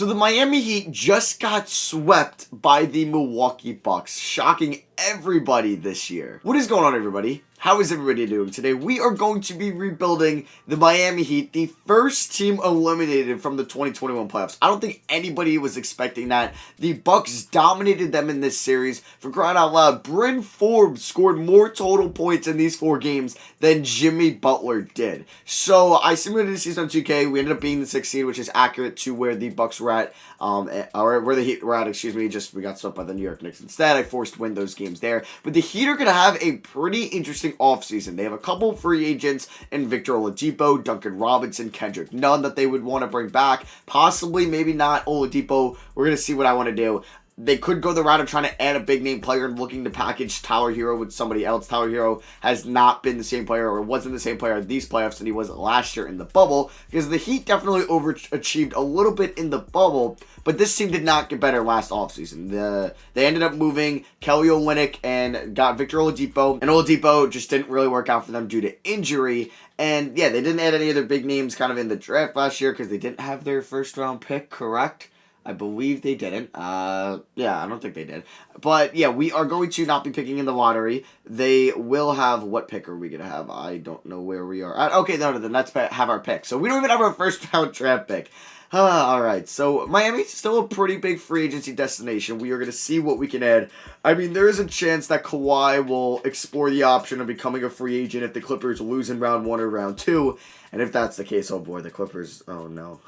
So the Miami Heat just got swept by the Milwaukee Bucks, shocking everybody this year. What is going on, everybody? How is everybody doing today? We are going to be rebuilding the Miami Heat, the first team eliminated from the 2021 playoffs. I don't think anybody was expecting that. The Bucks dominated them in this series. For crying out loud, Bryn Forbes scored more total points in these 4 games than Jimmy Butler did. So I simulated the season on 2K. We ended up being the 6th seed, which is accurate to where the Bucks were at, or where the Heat were at, excuse me. Just we got swept by the New York Knicks instead. I forced win those games there. But the Heat are going to have a pretty interesting offseason. They have a couple free agents in Victor Oladipo, Duncan Robinson, Kendrick Nunn that they would want to bring back. Possibly, maybe not Oladipo. We're going to see what I want to do. They could go the route of trying to add a big name player and looking to package Tyler Hero with somebody else. Tyler Hero has not been the same player or wasn't the same player in these playoffs than he was last year in the bubble, because the Heat definitely overachieved a little bit in the bubble, but this team did not get better last offseason. They ended up moving Kelly Olynyk and got Victor Oladipo, and Oladipo just didn't really work out for them due to injury. And yeah, they didn't add any other big names kind of in the draft last year because they didn't have their first round pick, correct? I believe they didn't. Yeah, I don't think they did. But yeah, we are going to not be picking in the lottery. They will have, what pick are we going to have? I don't know where we are at. Okay, no, the Nets have our pick. So we don't even have our first round draft pick. Alright, so Miami's still a pretty big free agency destination. We are going to see what we can add. I mean, there is a chance that Kawhi will explore the option of becoming a free agent if the Clippers lose in round 1 or round 2. And if that's the case, oh boy, the Clippers, oh no,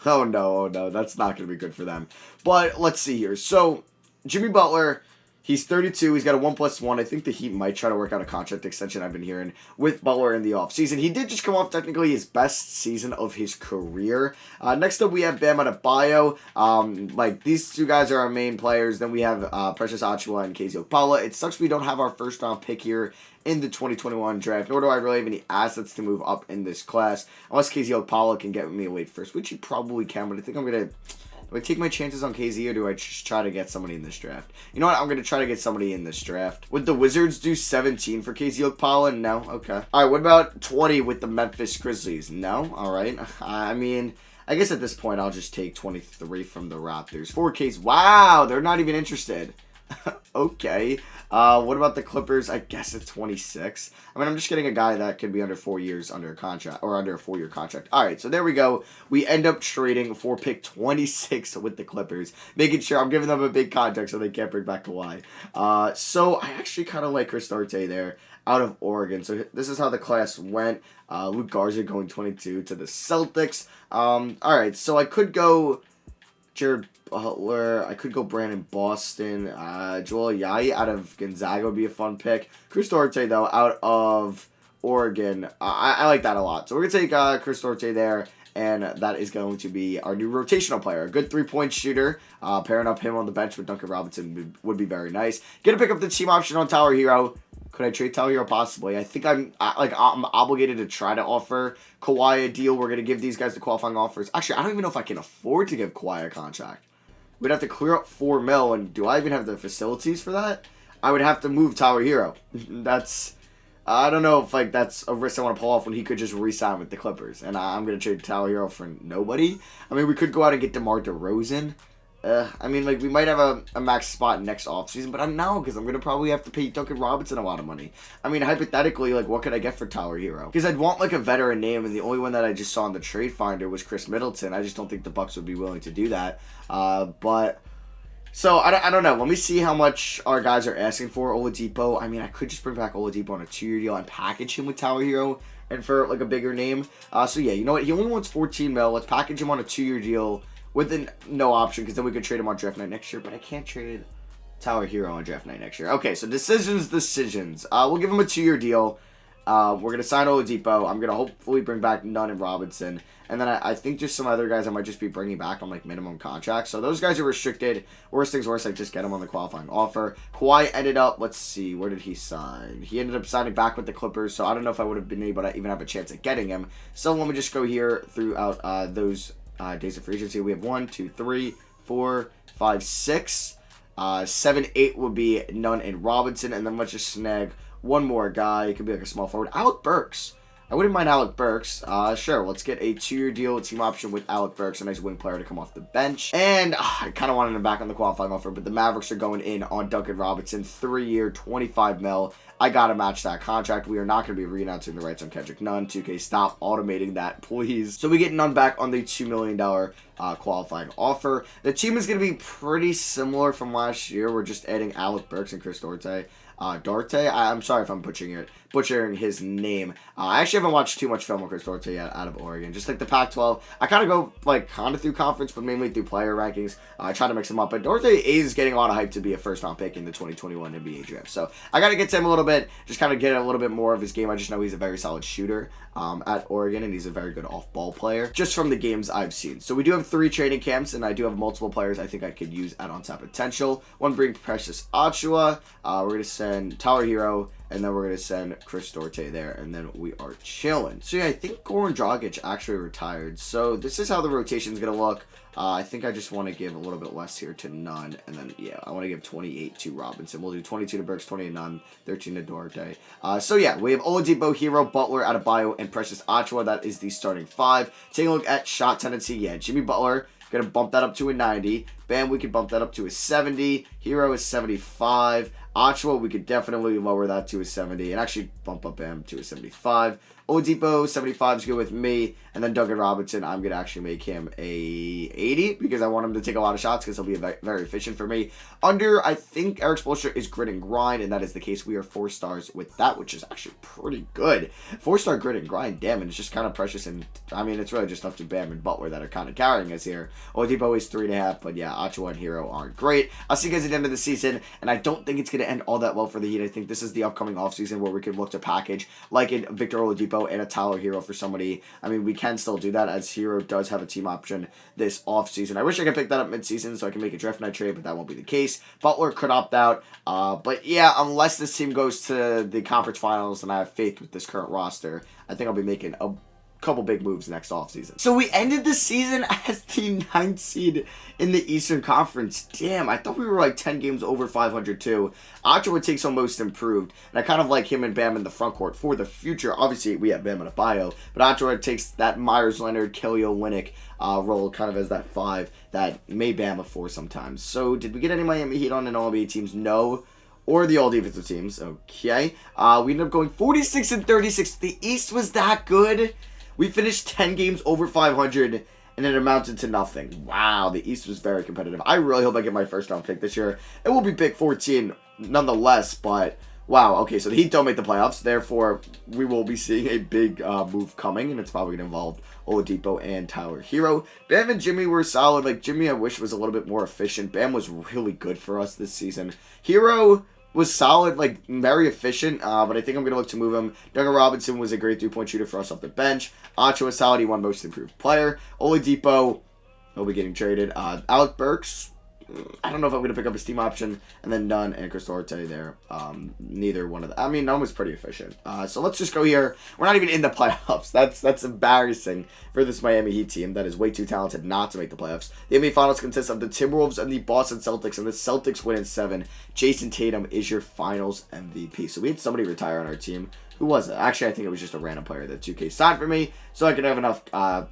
that's not going to be good for them. But let's see here. So, Jimmy Butler, he's 32. He's got a 1+1. I think the Heat might try to work out a contract extension, I've been hearing, with Butler in the offseason. He did just come off technically his best season of his career. Next up, we have Bam Adebayo. These two guys are our main players. Then we have Precious Achiuwa and KZ Okpala. It sucks we don't have our first round pick here in the 2021 draft, nor do I really have any assets to move up in this class, unless KZ Okpala can get me a late first, which he probably can, but I think I'm going to... Do I take my chances on KZ, or do I just try to get somebody in this draft? You know what? I'm going to try to get somebody in this draft. Would the Wizards do 17 for KZ Okpala? No? Okay. All right, what about 20 with the Memphis Grizzlies? No? All right. I mean, I guess at this point, I'll just take 23 from the Raptors. 4Ks. Wow, they're not even interested. Okay. What about the Clippers? I guess it's 26. I mean, I'm just getting a guy that could be under 4 years under a contract, or under a 4-year contract. All right, so there we go. We end up trading for pick 26 with the Clippers, making sure I'm giving them a big contract so they can't bring back Kawhi. So I actually kind of like Chris Duarte there out of Oregon. So this is how the class went. Luke Garza going 22 to the Celtics. All right, so I could go Jared Butler. I could go Brandon Boston. Joel Ayayi out of Gonzaga would be a fun pick. Chris Duarte, though, out of Oregon. I like that a lot. So we're going to take Chris Duarte there, and that is going to be our new rotational player. A good 3-point shooter. Pairing up him on the bench with Duncan Robinson would be very nice. Going to pick up the team option on Tyler Hero. Could I trade Tyler Hero? Possibly. I think I'm obligated to try to offer Kawhi a deal. We're going to give these guys the qualifying offers. Actually, I don't even know if I can afford to give Kawhi a contract. We'd have to clear up $4 million, and do I even have the facilities for that? I would have to move Tyler Hero. I don't know if that's a risk I want to pull off when he could just re-sign with the Clippers, and I'm going to trade Tyler Hero for nobody. I mean, we could go out and get DeMar DeRozan. I mean, we might have a max spot next offseason, but I'm now, because I'm going to probably have to pay Duncan Robinson a lot of money. I mean, hypothetically, what could I get for Tyler Hero? Because I'd want, a veteran name, and the only one that I just saw in the trade finder was Chris Middleton. I just don't think the Bucks would be willing to do that. So, I don't know. Let me see how much our guys are asking for. Oladipo, I mean, I could just bring back Oladipo on a 2-year deal and package him with Tyler Hero and for, a bigger name. So, yeah, you know what? He only wants 14 mil. Let's package him on a 2-year deal with no option, because then we could trade him on draft night next year, but I can't trade Tyler Hero on draft night next year. Okay, so decisions. We'll give him a 2-year deal. We're going to sign Oladipo. I'm going to hopefully bring back Nunn and Robinson. And then I think just some other guys I might just be bringing back on, minimum contracts. So those guys are restricted. Worst things worse, I just get them on the qualifying offer. Kawhi ended up, let's see, where did he sign? He ended up signing back with the Clippers, so I don't know if I would have been able to even have a chance at getting him. So let me just go here throughout those days of free agency. We have 1, 2, 3, 4, 5, 6. 7, 8 would be Nunn and Robinson. And then let's just snag one more guy. It could be a small forward. Alec Burks. I wouldn't mind Alec Burks. Sure, let's get a 2-year deal, team option with Alec Burks, a nice wing player to come off the bench. And I kind of wanted him back on the qualifying offer, but the Mavericks are going in on Duncan Robinson, 3-year, 25 mil. I gotta match that contract. We are not going to be re-announcing the rights on Kendrick Nunn. 2K, stop automating that, please. So we get Nunn back on the $2 million qualifying offer. The team is going to be pretty similar from last year. We're just adding Alec Burks and Chris Duarte. I'm sorry if I'm butchering his name. I actually haven't watched too much film on Chris Duarte yet out of Oregon. Just like the Pac-12, I kind of go kind of through conference, but mainly through player rankings. I try to mix them up. But Duarte is getting a lot of hype to be a first-round pick in the 2021 NBA draft. So I got to get to him a little bit, just kind of get a little bit more of his game. I just know he's a very solid shooter at Oregon, and he's a very good off-ball player, just from the games I've seen. So we do have 3 training camps, and I do have multiple players I think I could use at on-top potential. One being Precious Achiuwa. We're going to send Tyler Hero, and then we're going to send Chris Duarte there, and then we are chilling. So yeah, I think Goran Dragic actually retired. So this is how the rotation is going to look. I think I just want to give a little bit less here to Nunn, and then, yeah, I want to give 28 to Robinson. We'll do 22 to Burks, 28 to Nunn, 13 to Duarte. So yeah, we have Oladipo, Hero, Butler, Adebayo, and Precious Achiuwa. That is the starting 5. Taking a look at shot tendency, yeah, Jimmy Butler, going to bump that up to a 90. Bam, we could bump that up to a 70. Hero is 75. Achiuwa, we could definitely lower that to a 70 and actually bump up Bam to a 75. Oladipo, 75 is good with me. And then Duncan Robinson, I'm going to actually make him a 80 because I want him to take a lot of shots because he'll be very efficient for me. Under, I think Eric Spoelstra is grit and grind, and that is the case. We are 4 stars with that, which is actually pretty good. 4-star grit and grind, damn, and it's just kind of precious. And I mean, it's really just up to Bam and Butler that are kind of carrying us here. Oladipo is 3.5, but yeah, Achiuwa and Hero aren't great. I'll see you guys at the end of the season, and I don't think it's going to end all that well for the Heat. I think this is the upcoming offseason where we can look to package like a Victor Oladipo and a Tyler Hero for somebody. I mean, we can still do that as Hero does have a team option this offseason. I wish I could pick that up mid-season so I can make a draft night trade, but that won't be the case. Butler could opt out. But yeah, unless this team goes to the conference finals, and I have faith with this current roster, I think I'll be making a couple big moves next offseason. So we ended the season as the 9th seed in the Eastern Conference. Damn, I thought we were like 10 games over 500 too. Achiuwa takes on most improved, and I kind of like him and Bam in the front court for the future. Obviously, we have Bam and Adebayo, but Achiuwa takes that Myers Leonard, Kelly Olynyk role kind of as that 5 that made Bam a 4 sometimes. So did we get any Miami Heat on an All-NBA teams? No. Or the all-defensive teams. Okay. We ended up going 46 and 36. The East was that good. We finished 10 games over 500, and it amounted to nothing. Wow, the East was very competitive. I really hope I get my first-round pick this year. It will be pick 14 nonetheless, but wow. Okay, so the Heat don't make the playoffs. Therefore, we will be seeing a big move coming, and it's probably going to involve Oladipo and Tyler Hero. Bam and Jimmy were solid. Like, Jimmy, I wish, was a little bit more efficient. Bam was really good for us this season. Hero was solid, like very efficient, but I think I'm going to look to move him. Duncan Robinson was a great 3-point shooter for us off the bench. Achiuwa was solid. He won most improved player. Oladipo, he'll be getting traded. Alec Burks, I don't know if I'm going to pick up his team option. And then Nunn and Chris Duarte there. Neither one of them. I mean, Nunn was pretty efficient. So let's just go here. We're not even in the playoffs. That's embarrassing for this Miami Heat team that is way too talented not to make the playoffs. The NBA Finals consists of the Timberwolves and the Boston Celtics, and the Celtics win in 7. Jason Tatum is your Finals MVP. So we had somebody retire on our team. Who was it? Actually, I think it was just a random player that 2K signed for me, so I could have enough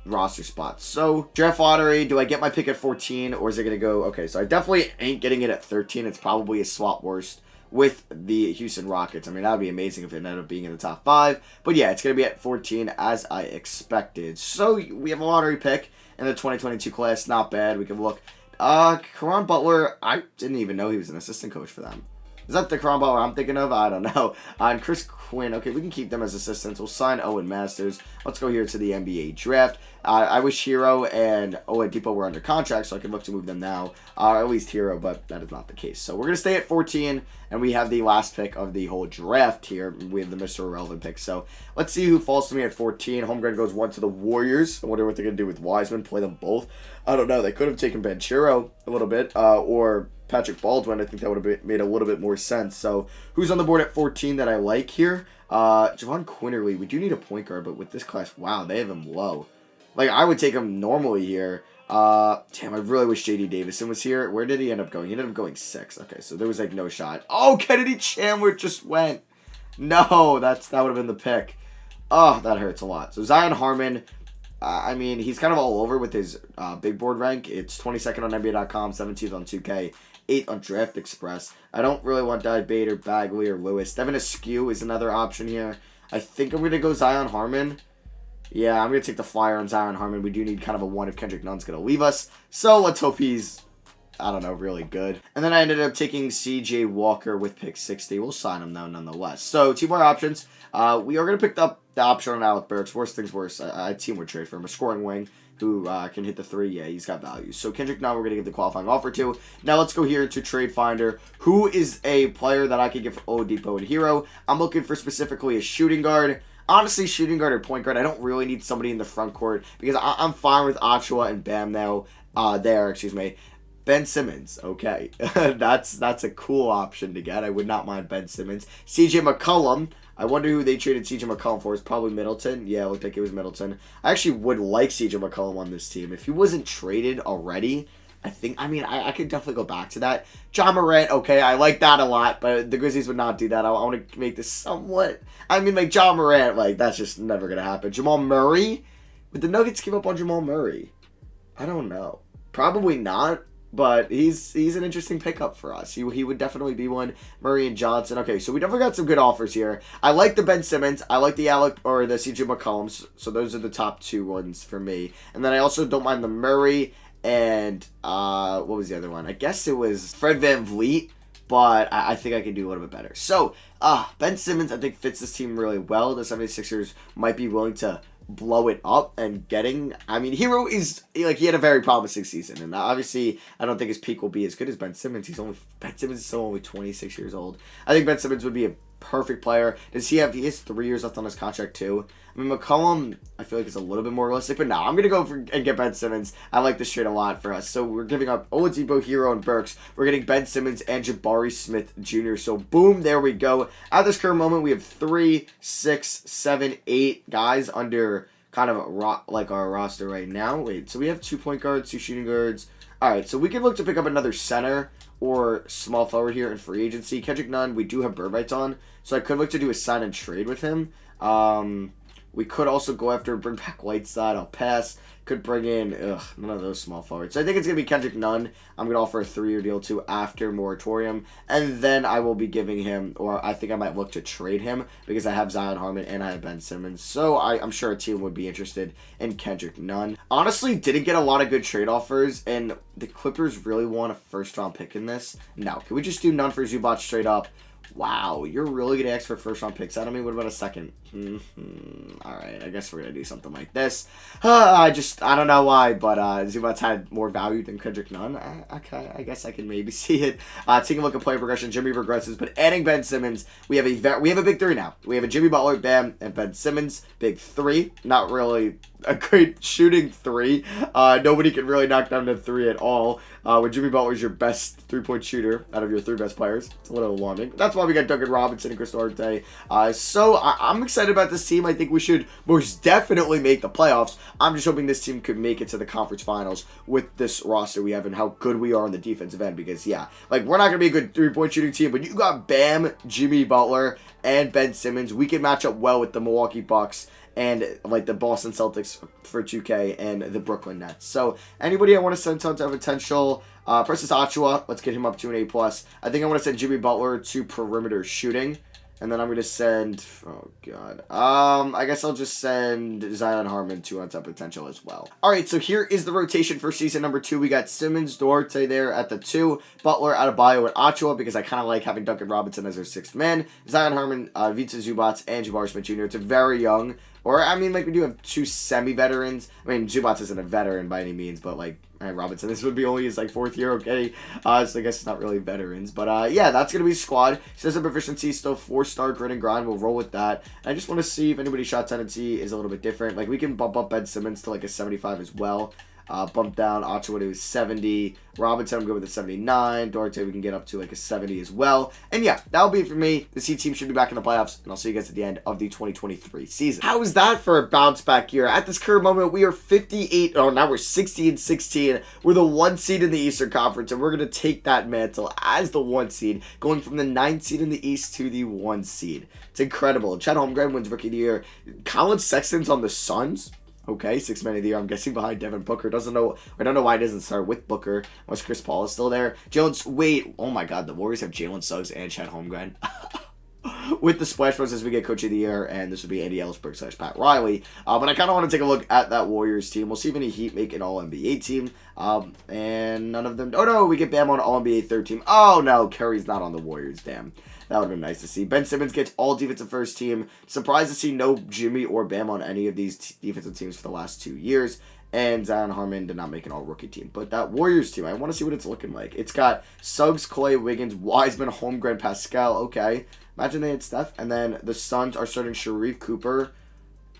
roster spots. So, draft lottery, do I get my pick at 14, or is it going to go... Okay, so I definitely ain't getting it at 13. It's probably a swap worst with the Houston Rockets. I mean, that would be amazing if it ended up being in the top 5. But yeah, it's going to be at 14 as I expected. So, we have a lottery pick in the 2022 class. Not bad. We can look. Caron Butler, I didn't even know he was an assistant coach for them. Is that the Caron Butler I'm thinking of? I don't know. And Chris Quinn. Okay, we can keep them as assistants. We'll sign Owen Masters. Let's go here to the NBA draft. I wish Hero and Oladipo were under contract, so I can look to move them now. Or at least Hero, but that is not the case. So we're going to stay at 14, and we have the last pick of the whole draft here. We have the Mr. Irrelevant pick. So let's see who falls to me at 14. Holmgren goes 1 to the Warriors. I wonder what they're going to do with Wiseman. Play them both. I don't know. They could have taken Banchero a little bit, or Patrick Baldwin. I think that would have made a little bit more sense. So who's on the board at 14 that I like here? Javon Quinterly. We do need a point guard, but with this class, wow, they have him low. Like, I would take him normally here. Damn, I really wish J.D. Davison was here. Where did he end up going? He ended up going 6. Okay, so there was, like, no shot. Oh, Kennedy Chandler just went. No, that would have been the pick. Oh, that hurts a lot. So Zion Harmon, I mean, he's kind of all over with his big board rank. It's 22nd on NBA.com, 17th on 2K, 8th on Draft Express. I don't really want Bader, Bagley, or Lewis. Devin Askew is another option here. I think I'm going to go Zion Harmon. Yeah, I'm going to take the flyer on Zion Harmon. We do need kind of a one if Kendrick Nunn's going to leave us. So let's hope he's, I don't know, really good. And then I ended up taking CJ Walker with pick 60. We'll sign him, though, nonetheless. So, two more options. We are going to pick up the option on Alec Burks. Worst things worse. I team would trade for him. A scoring wing who can hit the three. Yeah, he's got value. So, Kendrick Nunn, we're going to give the qualifying offer to. Now, let's go here to Trade Finder. Who is a player that I could give for Oladipo and Hero? I'm looking for specifically a shooting guard. Honestly, shooting guard or point guard, I don't really need somebody in the front court because I'm fine with Achua and Bam now. Ben Simmons, okay. that's a cool option to get. I would not mind Ben Simmons. CJ McCollum. I wonder who they traded CJ McCollum for. It's probably Middleton. Yeah, it looked like it was Middleton. I actually would like CJ McCollum on this team. If he wasn't traded already, I could definitely go back to that. John Morant, okay, I like that a lot, but the Grizzlies would not do that. I want to make this somewhat... John Morant, that's just never going to happen. Jamal Murray? Would the Nuggets give up on Jamal Murray? I don't know. Probably not, but he's an interesting pickup for us. He would definitely be one. Murray and Johnson. Okay, so we definitely got some good offers here. I like the Ben Simmons. I like the CJ McCollums. So those are the top two ones for me. And then I also don't mind the Murray and what was the other one? I guess it was Fred VanVleet, but I think I can do a little bit better. So, Ben Simmons, I think, fits this team really well. The 76ers might be willing to blow it up and Hero is, he had a very promising season. And obviously, I don't think his peak will be as good as Ben Simmons. Ben Simmons is still only 26 years old. I think Ben Simmons would be a perfect player. He has 3 years left on his contract, too. McCollum, I feel like it's a little bit more realistic, but no, I'm going to go and get Ben Simmons. I like this trade a lot for us. So we're giving up Oladipo, Hero, and Burks. We're getting Ben Simmons and Jabari Smith Jr. So boom, there we go. At this current moment, we have 3, 6, 7, 8 guys under kind of our roster right now. Wait, so we have 2 point guards, 2 shooting guards. All right, so we could look to pick up another center or small forward here in free agency. Kendrick Nunn, we do have bird rights on, so I could look to do a sign and trade with him. We could also go after, bring back Whiteside. I'll pass. Could bring in, none of those small forwards. So I think it's going to be Kendrick Nunn. I'm going to offer a 3-year deal too after moratorium. And then I will be giving him, or I think I might look to trade him because I have Zion Harmon and I have Ben Simmons. So I'm sure a team would be interested in Kendrick Nunn. Honestly, didn't get a lot of good trade offers, and the Clippers really want a first-round pick in this. No, can we just do Nunn for Zubac straight up? Wow, you're really going to ask for first-round picks out of me? What about a second? Alright, I guess we're going to do something like this. I don't know why, but Zubac had more value than Kendrick Nunn. Okay, I guess I can maybe see it. Taking a look at player progression, Jimmy regresses, but adding Ben Simmons, we have a big three now. We have a Jimmy Butler, Bam, and Ben Simmons. Big three. Not really a great shooting three. Nobody can really knock down the three at all. When Jimmy Butler's your best three-point shooter out of your 3 best players. It's a little alarming. That's why we got Duncan Robinson and Chris Duarte. So I'm excited about this team. I think we should most definitely make the playoffs. I'm just hoping this team could make it to the conference finals with this roster we have and how good we are on the defensive end. Because, yeah, we're not going to be a good three-point shooting team, but you got Bam, Jimmy Butler, and Ben Simmons. We can match up well with the Milwaukee Bucks and the Boston Celtics for 2K and the Brooklyn Nets. So anybody I want to send to potential, Precious Achua, let's get him up to an A+. I think I want to send Jimmy Butler to perimeter shooting. And then I'm going to send, I guess I'll just send Zion Harmon to on top potential as well. All right, so here is the rotation for season number 2. We got Simmons, Duarte there at the 2, Butler, Adebayo, and Achua because I kind of like having Duncan Robinson as our 6th man. Zion Harmon, Vita Zubac, and Jabari Smith Jr. It's a very young, we do have 2 semi-veterans. Zubac isn't a veteran by any means, but Robinson, this would be only his 4th year, okay? So I guess it's not really veterans. But yeah, that's going to be squad. Says the proficiency still 4-star grit and grind. We'll roll with that. And I just want to see if anybody's shot tendency is a little bit different. We can bump up Ben Simmons to a 75 as well. Bump down Ottawa to 70. Robinson, I'm good with a 79. Duarte, we can get up to like a 70 as well. And yeah, that'll be it for me. The C team should be back in the playoffs, and I'll see you guys at the end of the 2023 season. How is that for a bounce back year? At this current moment, we are 58. Oh, now we're 60-16. We're the 1 seed in the Eastern Conference, and we're going to take that mantle as the 1 seed, going from the 9th seed in the East to the 1 seed. It's incredible. Chet Holmgren wins Rookie of the Year. Colin Sexton's on the Suns. Okay, 6th man of the year. I'm guessing behind Devin Booker. I don't know why it doesn't start with Booker. Unless Chris Paul is still there. Wait. Oh my God, the Warriors have Jalen Suggs and Chet Holmgren. With the Splash Bros, we get Coach of the Year, and this would be Andy Ellsberg / Pat Riley. But I kind of want to take a look at that Warriors team. We'll see if any Heat make an All-NBA team. And none of them... Oh, no, we get Bam on All-NBA 3rd team. Oh, no, Curry's not on the Warriors. Damn. That would have been nice to see. Ben Simmons gets all defensive first team. Surprised to see no Jimmy or Bam on any of these defensive teams for the last 2 years. And Zion Harmon did not make an all-rookie team. But that Warriors team, I want to see what it's looking like. It's got Suggs, Clay, Wiggins, Wiseman, Holmgren, Pascal. Okay. Imagine they had Steph. And then the Suns are starting Sharif Cooper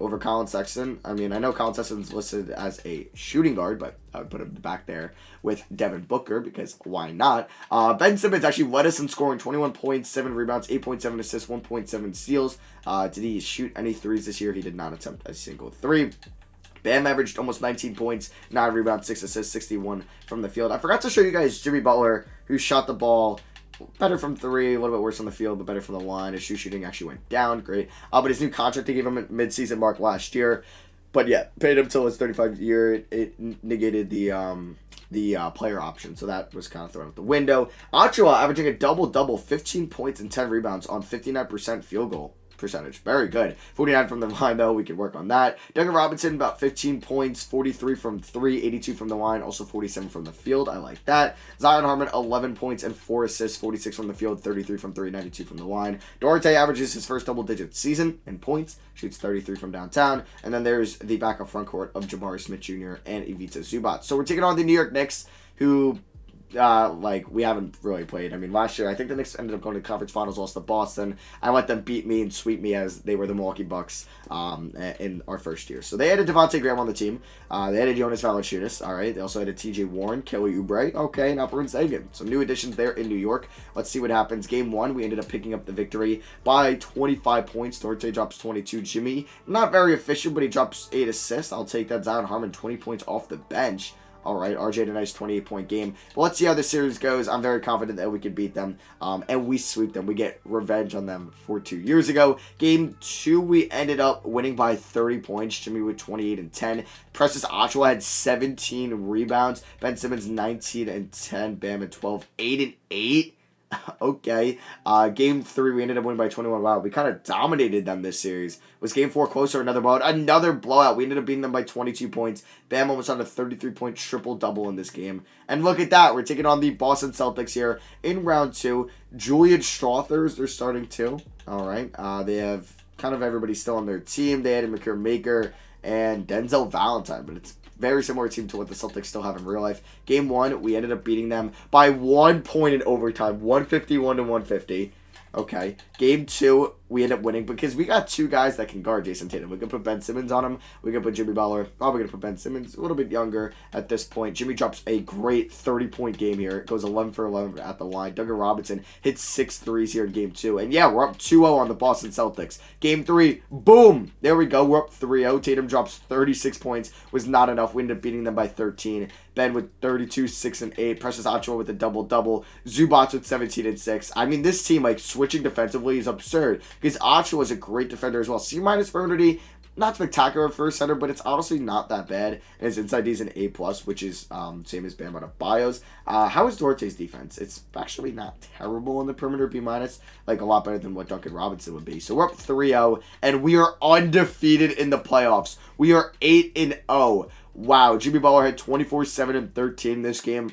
over Colin Sexton. I mean, I know Colin Sexton's listed as a shooting guard, but I would put him back there with Devin Booker because why not? Ben Simmons actually led us in scoring, 21 points, 7 rebounds, 8.7 assists, 1.7 steals. Did he shoot any threes this year? He did not attempt a single three. Bam averaged almost 19 points, 9 rebounds, 6 assists, 61 from the field. I forgot to show you guys Jimmy Butler, who shot the ball better from 3, a little bit worse on the field, but better from the line. His shooting actually went down. Great. But his new contract, they gave him a mid-season mark last year. But yeah, paid him till his 35th year. It negated the player option, so that was kind of thrown out the window. Ochoa averaging a double-double, 15 points and 10 rebounds on 59% field goal percentage. Very good. 49 from the line, though. We could work on that. Duncan Robinson, about 15 points, 43 from 3, 82 from the line, also 47 from the field. I like that. Zion Harmon, 11 points and 4 assists, 46 from the field, 33 from 3, 92 from the line. Duarte averages his first double-digit season in points, shoots 33 from downtown. And then there's the backup front court of Jabari Smith Jr. and Ivica Zubac. So we're taking on the New York Knicks, who... we haven't really played. I mean, last year, I think the Knicks ended up going to conference finals, lost to Boston. I let them beat me and sweep me as they were the Milwaukee Bucks in our first year. So they had a Devontae Graham on the team. They had a Jonas Valanciunas. All right. They also had a TJ Warren, Kelly Oubre. Okay, and Alperen Sengun. Some new additions there in New York. Let's see what happens. Game 1, we ended up picking up the victory by 25 points. Duarte drops 22. Jimmy, not very efficient, but he drops 8 assists. I'll take that. Zion Harmon, 20 points off the bench. All right, RJ had a nice 28-point game. But let's see how this series goes. I'm very confident that we could beat them, and we sweep them. We get revenge on them for 2 years ago. Game 2, we ended up winning by 30 points. Jimmy with 28 and 10. Precious Achiuwa had 17 rebounds. Ben Simmons 19 and 10. Bam at 12, 8 and 8. Okay. Game 3, we ended up winning by 21. Wow, we kind of dominated them this series. Was Game 4 closer? Another blowout. Another blowout. We ended up beating them by 22 points. Bam almost on a 33-point triple-double in this game. And look at that. We're taking on the Boston Celtics here in round 2. Julian Strawther, they're starting too. All right. They have kind of everybody still on their team. They added Makir Maker and Denzel Valentine, but it's very similar team to what the Celtics still have in real life. Game 1, we ended up beating them by 1 point in overtime, 151-150. Okay. Game 2, we end up winning because we got 2 guys that can guard Jason Tatum. We could put Ben Simmons on him. We could put Jimmy Butler. Probably going to put Ben Simmons a little bit younger at this point. Jimmy drops a great 30-point game here. It goes 11 for 11 at the line. Duncan Robinson hits 6 threes here in Game 2. And yeah, we're up 2-0 on the Boston Celtics. Game 3, boom! There we go. We're up 3-0. Tatum drops 36 points. Was not enough. We ended up beating them by 13. Ben with 32, 6, and 8. Precious Achiuwa with a double-double. Zubac with 17 and 6. I mean, this team, like, switching defensively is absurd because Achiuwa is a great defender as well. C- for immunity, not spectacular for a center, but it's honestly not that bad. And his inside D is an A+, which is same as Bam Adebayo's. How is Duarte's defense? It's actually not terrible in the perimeter, B-, like a lot better than what Duncan Robinson would be. So we're up 3-0, and we are undefeated in the playoffs. We are 8-0. Wow, Jimmy Butler had 24, 7, and 13 this game.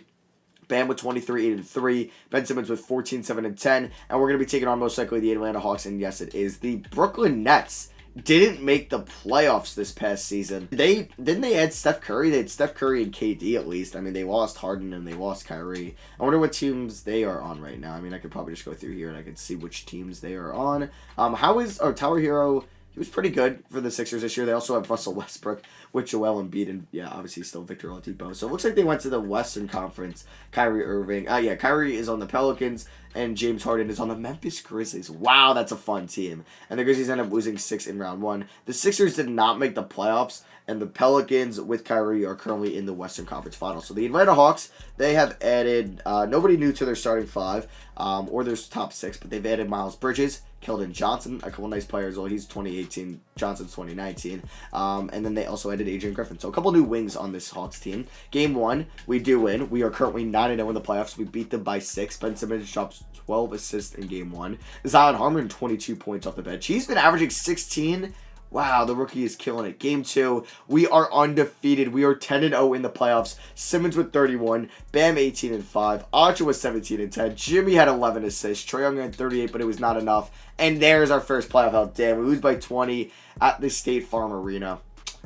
Bam with 23, 8, and 3. Ben Simmons with 14, 7, and 10. And we're going to be taking on most likely the Atlanta Hawks. And yes, it is. The Brooklyn Nets didn't make the playoffs this past season. Didn't they add Steph Curry? They had Steph Curry and KD at least. I mean, they lost Harden and they lost Kyrie. I wonder what teams they are on right now. I mean, I could probably just go through here and I could see which teams they are on. How is our Tower Hero? he was pretty good for the Sixers this year. They also have Russell Westbrook with Joel Embiid and, yeah, obviously still Victor Oladipo. So it looks like they went to the Western Conference. Kyrie Irving. Yeah, Kyrie is on the Pelicans, and James Harden is on the Memphis Grizzlies. Wow, that's a fun team. And the Grizzlies ended up losing 6 in round 1. The Sixers did not make the playoffs, and the Pelicans with Kyrie are currently in the Western Conference Finals. So the Atlanta Hawks, they have added nobody new to their starting 5 or their top 6, but they've added Miles Bridges, Keldon Johnson, a couple nice players. Well, he's 2018, Johnson's 2019. And then they also added Adrian Griffin. So a couple new wings on this Hawks team. Game 1, we do win. We are currently 9-0 in the playoffs. We beat them by 6. Ben Simmons drops 12 assists in Game 1. Zion Harmon, 22 points off the bench. He's been averaging 16. Wow, the rookie is killing it. Game 2, we are undefeated. We are 10-0 in the playoffs. Simmons with 31, Bam 18-5, Archer was 17-10, Jimmy had 11 assists, Trae Young had 38, but it was not enough. And there's our first playoff out. Damn, we lose by 20 at the State Farm Arena.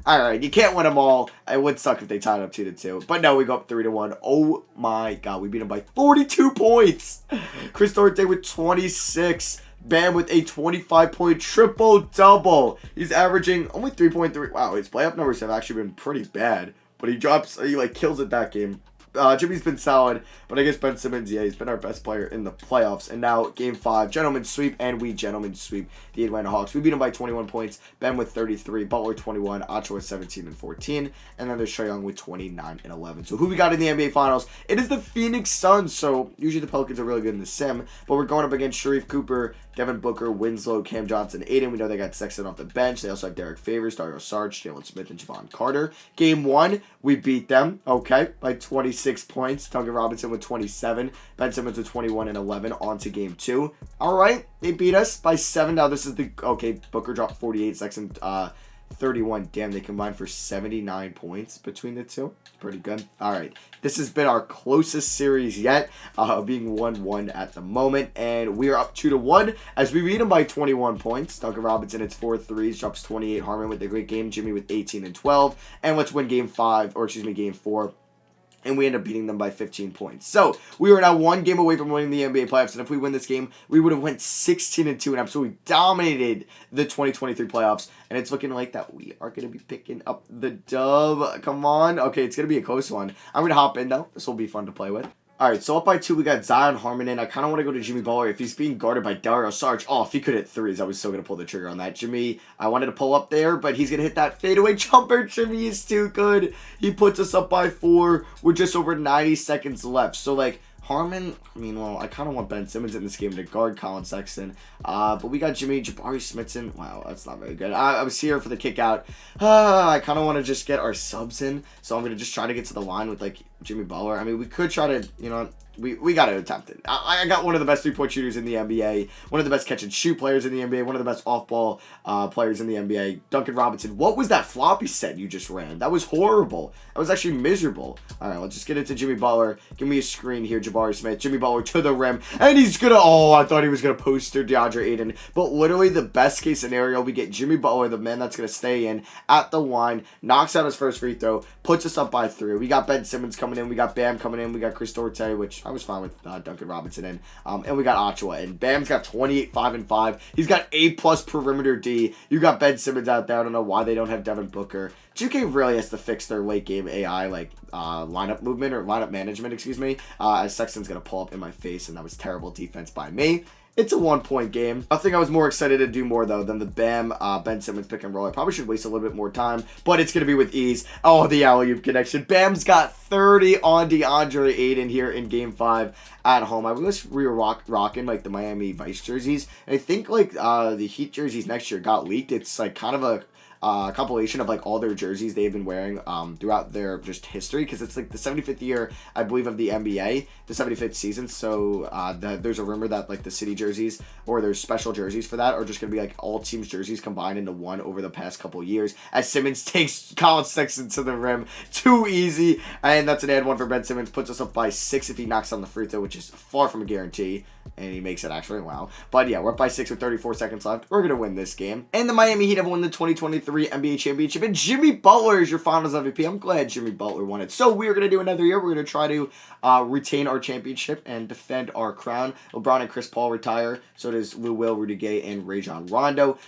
Alright, you can't win them all. It would suck if they tied up 2-2. But no, we go up 3-1. Oh my god, we beat them by 42 points. Chris Duarte with 26. Bam with a 25-point triple-double. He's averaging only 3.3. Wow, his playoff numbers have actually been pretty bad. But he kills it that game. Jimmy's been solid, but I guess Ben Simmons, yeah, he's been our best player in the playoffs. And now, Game 5, gentlemen sweep, and we gentlemen sweep the Atlanta Hawks. We beat them by 21 points. Ben with 33, Butler 21, Acho with 17-14, and then there's Trae Young with 29-11. So who we got in the NBA Finals? It is the Phoenix Suns. So usually the Pelicans are really good in the sim, but we're going up against Sharif Cooper, Devin Booker, Winslow, Cam Johnson, Aiden. We know they got Sexton off the bench. They also have Derek Favors, Dario Saric, Jalen Smith, and Javon Carter. Game 1, we beat them, okay, by 26 points. Duncan Robinson with 27. Ben Simmons with 21-11. On to Game 2. All right, they beat us by 7. Now this is the, okay, Booker dropped 48, Sexton 31. Damn, they combined for 79 points between the two. Pretty good. All right. This has been our closest series yet, being 1-1 at the moment. And we are up 2-1 as we beat them by 21 points. Duncan Robinson hits 4 threes, drops 28. Harmon with a great game. Jimmy with 18 and 12. And let's win Game 4. And we end up beating them by 15 points. So, we are now 1 game away from winning the NBA playoffs. And if we win this game, we would have went 16-2 and absolutely dominated the 2023 playoffs. And it's looking like that we are going to be picking up the dub. Come on. Okay, it's going to be a close one. I'm going to hop in, though. This will be fun to play with. Alright, so up by 2, we got Zion Harmon in. I kind of want to go to Jimmy Butler. If he's being guarded by Dario Saric, oh, if he could hit 3s, I was still going to pull the trigger on that. Jimmy, I wanted to pull up there, but he's going to hit that fadeaway jumper. Jimmy is too good. He puts us up by 4 with just over 90 seconds left. So, like, Harmon, I mean, well, I kind of want Ben Simmons in this game to guard Colin Sexton. But we got Jabari Smithson. Wow, that's not very good. I was here for the kick out. I kind of want to just get our subs in. So I'm going to just try to get to the line with, like, Jimmy Butler. I mean, we could try to, you know, we got to attempt it. I got one of the best 3-point shooters in the NBA, one of the best catch-and-shoot players in the NBA, one of the best off-ball players in the NBA, Duncan Robinson. What was that floppy set you just ran? That was horrible. That was actually miserable. All right, let's just get into Jimmy Butler. Give me a screen here, Jabari Smith. Jimmy Butler to the rim, and he's going to, oh, I thought he was going to poster DeAndre Ayton, but literally the best-case scenario, we get Jimmy Butler, the man that's going to stay in at the line, knocks out his first free throw, puts us up by 3. We got Ben Simmons coming in. We got Bam coming in. We got Chris Duarte, which I was fine with Duncan Robinson in. And we got Ochoa in. Bam's got 28, 5, and 5. He's got A+ perimeter D. You got Ben Simmons out there. I don't know why they don't have Devin Booker. 2K really has to fix their late game AI, like lineup movement or lineup management, excuse me. As Sexton's going to pull up in my face, and that was terrible defense by me. It's a 1-point game. I think I was more excited to do more, though, than the Bam, Ben Simmons pick and roll. I probably should waste a little bit more time, but it's going to be with ease. Oh, the alley-oop connection. Bam's got 30 on DeAndre Ayton here in Game 5 at home. I wish we were rocking, like, the Miami Vice jerseys. And I think, like, the Heat jerseys next year got leaked. It's, like, kind of a compilation of like all their jerseys they've been wearing throughout their just history, because it's like the 75th year, I believe, of the NBA, the 75th season. So there's a rumor that like the city jerseys or there's special jerseys for that are just gonna be like all teams' jerseys combined into one over the past couple years. As Simmons takes Colin Sexton to the rim, too easy, and that's an and one for Ben Simmons. Puts us up by 6 if he knocks on the free throw, which is far from a guarantee. And he makes it actually, wow. But yeah, we're up by 6 with 34 seconds left. We're going to win this game. And the Miami Heat have won the 2023 NBA Championship. And Jimmy Butler is your Finals MVP. I'm glad Jimmy Butler won it. So we're going to do another year. We're going to try to retain our championship and defend our crown. LeBron and Chris Paul retire. So does Lou Will, Rudy Gay, and Rajon Rondo.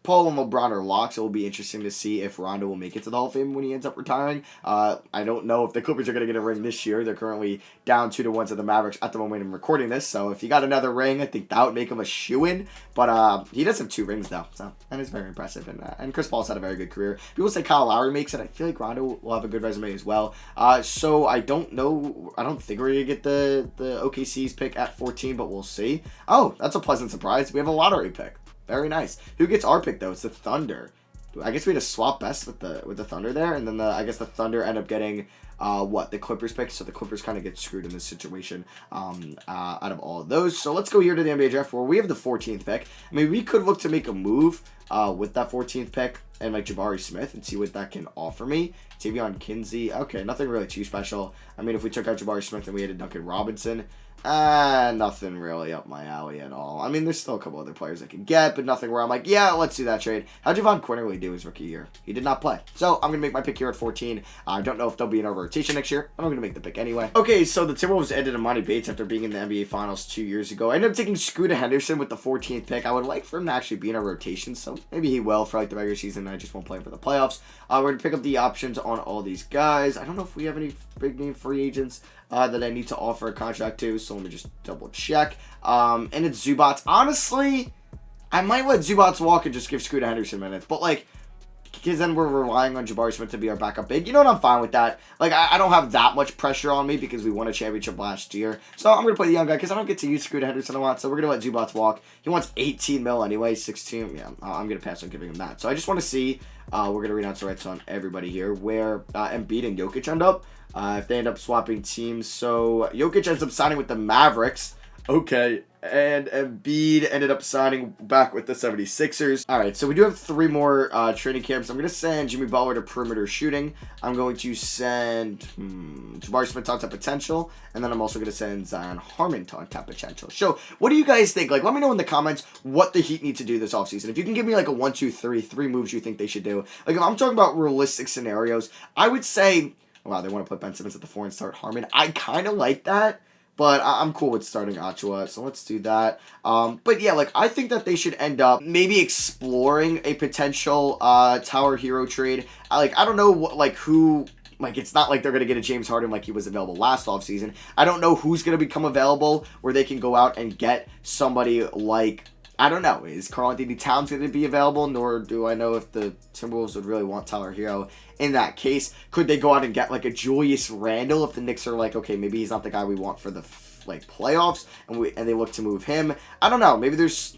Paul and LeBron are locks. It will be interesting to see if Rondo will make it to the Hall of Fame when he ends up retiring. I don't know if the Clippers are going to get a ring this year. They're currently down 2-1 to the Mavericks at the moment I'm recording this. So if he got another ring, I think that would make him a shoo-in. But he does have 2 rings though, so that is very impressive. And Chris Paul's had a very good career. People say Kyle Lowry makes it. I feel like Rondo will have a good resume as well. So I don't know. I don't think we're going to get the OKC's pick at 14, but we'll see. Oh, that's a pleasant surprise. We have a lottery pick. Very nice. Who gets our pick though? It's the Thunder. I guess we had to swap best with the Thunder there, and then I guess the Thunder end up getting the Clippers pick. So the Clippers kind of get screwed in this situation out of all of those. So let's go here to the NBA draft where we have the 14th pick. I mean, we could look to make a move with that 14th pick and like Jabari Smith and see what that can offer me. Tavion Kinsey. Okay, nothing really too special. I mean, if we took out Jabari Smith and we had a Duncan Robinson. Nothing really up my alley at all. I mean, there's still a couple other players I could get, but nothing where I'm like, yeah, let's do that trade. How'd Javon Quinterly do his rookie year? He did not play. So I'm going to make my pick here at 14. I don't know if they'll be in our rotation next year, but I'm going to make the pick anyway. Okay, so the Timberwolves ended Imani Bates after being in the NBA Finals 2 years ago. I ended up taking Scooter Henderson with the 14th pick. I would like for him to actually be in our rotation, so maybe he will for like the regular season. I just won't play him for the playoffs. We're going to pick up the options on all these guys. I don't know if we have any big name free agents that I need to offer a contract to, so let me just double check. And it's Zubats. Honestly, I might let Zubats walk and just give Scooter Henderson minutes, but like, because then we're relying on Jabari Smith to be our backup big. You know what? I'm fine with that. Like, I don't have that much pressure on me because we won a championship last year. So I'm going to play the young guy because I don't get to use Scooter Henderson a lot. So we're going to let Zubats walk. He wants 18 mil anyway, 16. Yeah, I'm going to pass on giving him that. So I just want to see, we're going to renounce the rights on everybody here, where Embiid and Jokic end up. If they end up swapping teams. So Jokic ends up signing with the Mavericks. Okay. And Embiid ended up signing back with the 76ers. All right, so we do have 3 more training camps. I'm going to send Jimmy Butler to perimeter shooting. I'm going to send Jabari Smith to untapped potential. And then I'm also going to send Zion Harmon to untapped potential. So what do you guys think? Like, let me know in the comments what the Heat need to do this offseason. If you can give me like a 1, 2, 3 moves you think they should do. Like, if I'm talking about realistic scenarios, I would say, wow, they want to put Ben Simmons at the 4 and start Harmon. I kind of like that. But I'm cool with starting Achua, so let's do that. But yeah, like, I think that they should end up maybe exploring a potential Tower Hero trade. I don't know what, like, who... Like, it's not like they're going to get a James Harden like he was available last offseason. I don't know who's going to become available where they can go out and get somebody like... I don't know. Is Karl-Anthony Towns going to be available? Nor do I know if the Timberwolves would really want Tyler Hero in that case. Could they go out and get like a Julius Randle if the Knicks are like, okay, maybe he's not the guy we want for the playoffs, and they look to move him? I don't know. Maybe there's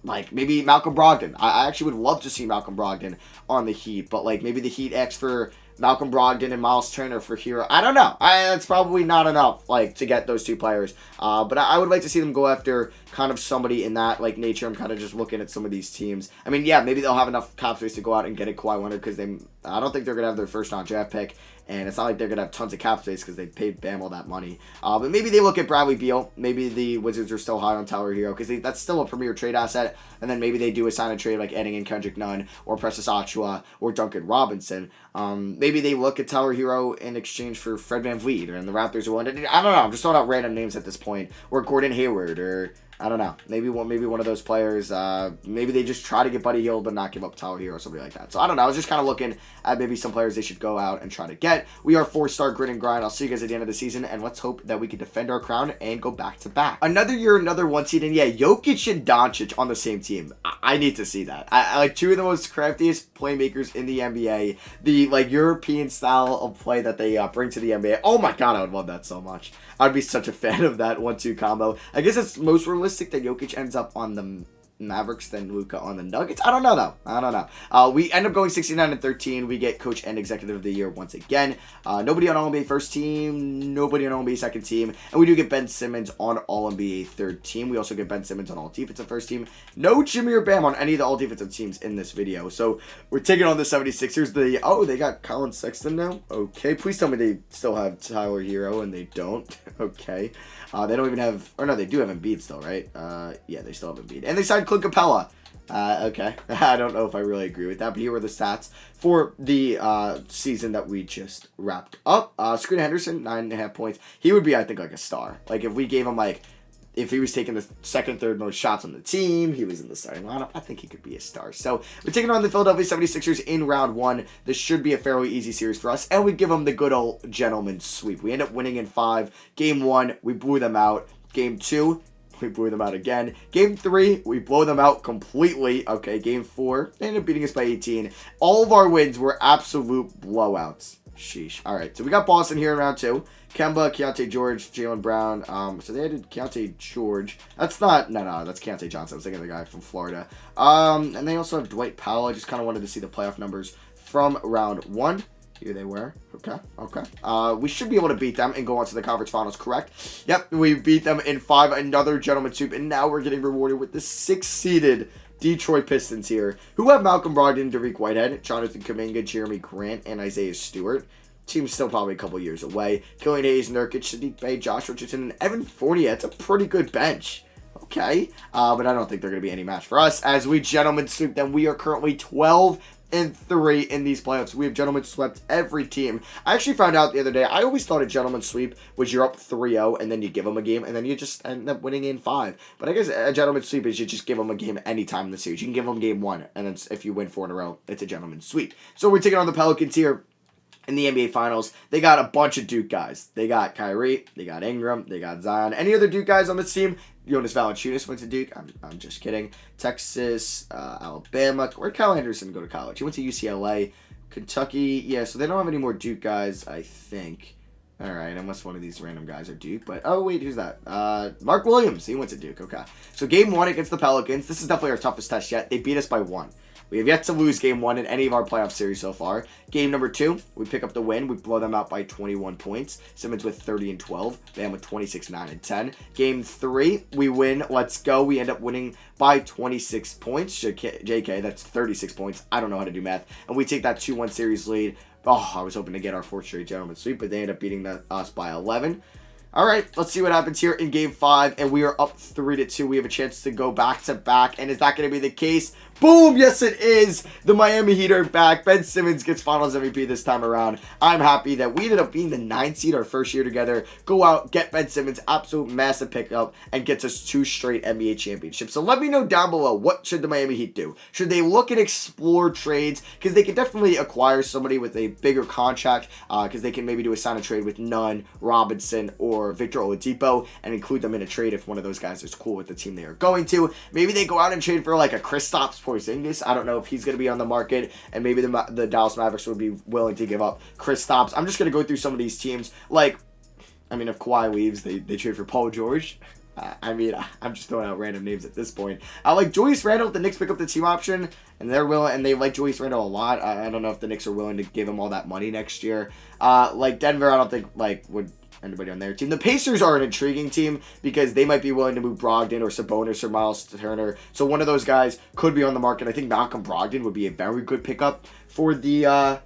maybe Malcolm Brogdon. I actually would love to see Malcolm Brogdon on the Heat, but like maybe the Heat asks for Malcolm Brogdon and Miles Turner for Hero. I don't know. That's probably not enough, like, to get those 2 players. But I would like to see them go after kind of somebody in that, like, nature. I'm kind of just looking at some of these teams. I mean, yeah, maybe they'll have enough cap space to go out and get a Kawhi Leonard because I don't think they're going to have their first-round draft pick. And it's not like they're going to have tons of cap space because they paid Bam all that money. But maybe they look at Bradley Beal. Maybe the Wizards are still high on Tyler Hero because that's still a premier trade asset. And then maybe they do a sign and trade like adding in Kendrick Nunn or Precious Achiuwa or Duncan Robinson. Maybe they look at Tyler Hero in exchange for Fred VanVleet, or in the Raptors or one. I don't know. I'm just throwing out random names at this point. Or Gordon Hayward, or I don't know. Maybe one of those players. Maybe they just try to get Buddy Hield but not give up Tyler Hero or something like that. So I don't know. I was just kind of looking at maybe some players they should go out and try to get. We are 4-star grit and grind. I'll see you guys at the end of the season, and let's hope that we can defend our crown and go back to back. Another year, another 1 seed, and yeah, Jokic and Doncic on the same team. I need to see that. I like 2 of the most craftiest playmakers in the NBA. The European style of play that they bring to the NBA. Oh my god, I would love that so much. I'd be such a fan of that 1-2 combo. I guess it's most realistic that Jokic ends up on the Mavericks than Luka on the Nuggets. I don't know, though. I don't know. We end up going 69-13. We get Coach and Executive of the Year once again. Nobody on All-NBA first team. Nobody on All-NBA second team. And we do get Ben Simmons on All-NBA third team. We also get Ben Simmons on All-Defensive first team. No Jimmy or Bam on any of the All-Defensive teams in this video. So we're taking on the 76ers. They got Colin Sexton now? Okay. Please tell me they still have Tyler Hero and they don't. Okay. They don't even have... Or no, they do have Embiid still, right? Yeah, they still have Embiid. And they signed Clint Capella. Okay. I don't know if I really agree with that, but here were the stats for the season that we just wrapped up. Scooter Henderson, 9.5 points. He would be, I think, like a star. Like, if we gave him, like, if he was taking the second, third most shots on the team, he was in the starting lineup, I think he could be a star. So we're taking on the Philadelphia 76ers in round 1. This should be a fairly easy series for us, and we give them the good old gentleman's sweep. We end up winning in 5. Game 1, we blew them out. Game 2, we blew them out again. Game 3, we blow them out completely. Okay, Game 4, they ended up beating us by 18. All of our wins were absolute blowouts. Sheesh. All right, so we got Boston here in round 2. Kemba, Keontae George, Jaylen Brown. So they added Keontae George. That's not, no, that's Keontae Johnson. I was thinking of the guy from Florida. And they also have Dwight Powell. I just kind of wanted to see the playoff numbers from round 1. Here they were. Okay. We should be able to beat them and go on to the conference finals, correct? Yep, we beat them in 5. Another gentleman's sweep, and now we're getting rewarded with the 6-seeded Detroit Pistons here, who have Malcolm Brogdon, Dariq Whitehead, Jonathan Kuminga, Jeremy Grant, and Isaiah Stewart. Team's still probably a couple years away. Killian Hayes, Nurkic, Sadiq Bey, Josh Richardson, and Evan Fournier. It's a pretty good bench. Okay. But I don't think they're going to be any match for us. As we gentlemen sweep them, we are currently 12-3 in these playoffs. We have gentlemen swept every team. I actually found out the other day, I always thought a gentleman sweep was you're up 3-0 and then you give them a game and then you just end up winning in 5. But I guess a gentleman sweep is you just give them a game anytime in the series. You can give them game 1, and then if you win 4 in a row, it's a gentleman sweep. So we're taking on the Pelicans here in the NBA Finals. They got a bunch of Duke guys. They got Kyrie, they got Ingram, they got Zion. Any other Duke guys on this team? Jonas Valanciunas went to Duke. I'm just kidding. Texas, Alabama. Where'd Kyle Anderson go to college? He went to UCLA. Kentucky. Yeah, so they don't have any more Duke guys, I think. All right, unless one of these random guys are Duke. But, oh, wait, who's that? Mark Williams. He went to Duke. Okay. So game 1 against the Pelicans. This is definitely our toughest test yet. They beat us by 1. We have yet to lose game 1 in any of our playoff series so far. Game number 2, we pick up the win. We blow them out by 21 points. Simmons with 30 and 12. Bam with 26, 9, and 10. Game 3, we win. Let's go. We end up winning by 26 points. JK, that's 36 points. I don't know how to do math. And we take that 2-1 series lead. Oh, I was hoping to get our 4th straight gentleman sweep, but they end up beating us by 11. All right, let's see what happens here in Game 5, and we are up 3-2. We have a chance to go back-to-back, and is that going to be the case? Boom! Yes, it is! The Miami Heat are back. Ben Simmons gets Finals MVP this time around. I'm happy that we ended up being the 9th seed our first year together. Go out, get Ben Simmons, absolute massive pickup, and gets us 2 straight NBA championships. So let me know down below, what should the Miami Heat do? Should they look and explore trades? Because they could definitely acquire somebody with a bigger contract, because they can maybe do a sign and trade with Nunn, Robinson, or Victor Oladipo, and include them in a trade if one of those guys is cool with the team they are going to. Maybe they go out and trade for like a Kristaps Porzingis. I don't know if he's going to be on the market, and maybe the Dallas Mavericks would be willing to give up Kristaps. I'm just going to go through some of these teams. Like, I mean, if Kawhi leaves, they trade for Paul George. I'm just throwing out random names at this point. Like Julius Randle, the Knicks pick up the team option, and they're willing, and they like Julius Randle a lot. I don't know if the Knicks are willing to give him all that money next year. Like Denver, I don't think would anybody on their team. The Pacers are an intriguing team because they might be willing to move Brogdon or Sabonis or Miles Turner. So one of those guys could be on the market. I think Malcolm Brogdon would be a very good pickup for the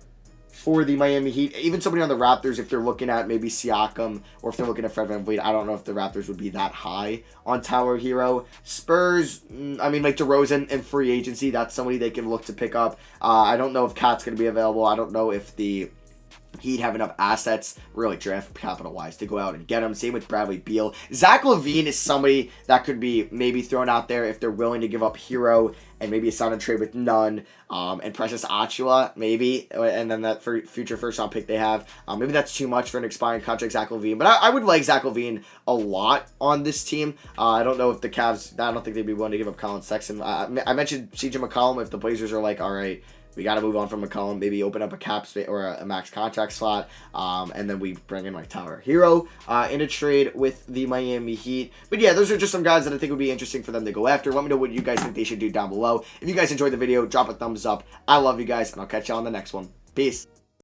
Miami Heat. Even somebody on the Raptors, if they're looking at maybe Siakam or if they're looking at Fred VanVleet, I don't know if the Raptors would be that high on Tower Hero. Spurs, I mean, like DeRozan in free agency, that's somebody they can look to pick up. I don't know if Cat's going to be available. I don't know if the He'd have enough assets, really draft capital-wise, to go out and get him. Same with Bradley Beal. Zach LaVine is somebody that could be maybe thrown out there if they're willing to give up Hero and maybe a sign and trade with Nunn and Precious Achiuwa, maybe, and then that future first-round pick they have. Maybe that's too much for an expiring contract, Zach LaVine. But I would like Zach LaVine a lot on this team. I don't know if the Cavs, I don't think they'd be willing to give up Colin Sexton. I mentioned CJ McCollum. If the Blazers are like, all right, we got to move on from McCollum, maybe open up a cap space or a max contract slot, and then we bring in like Tyler Hero in a trade with the Miami Heat. But yeah, those are just some guys that I think would be interesting for them to go after. Let me know what you guys think they should do down below. If you guys enjoyed the video, drop a thumbs up. I love you guys, and I'll catch you on the next one. Peace.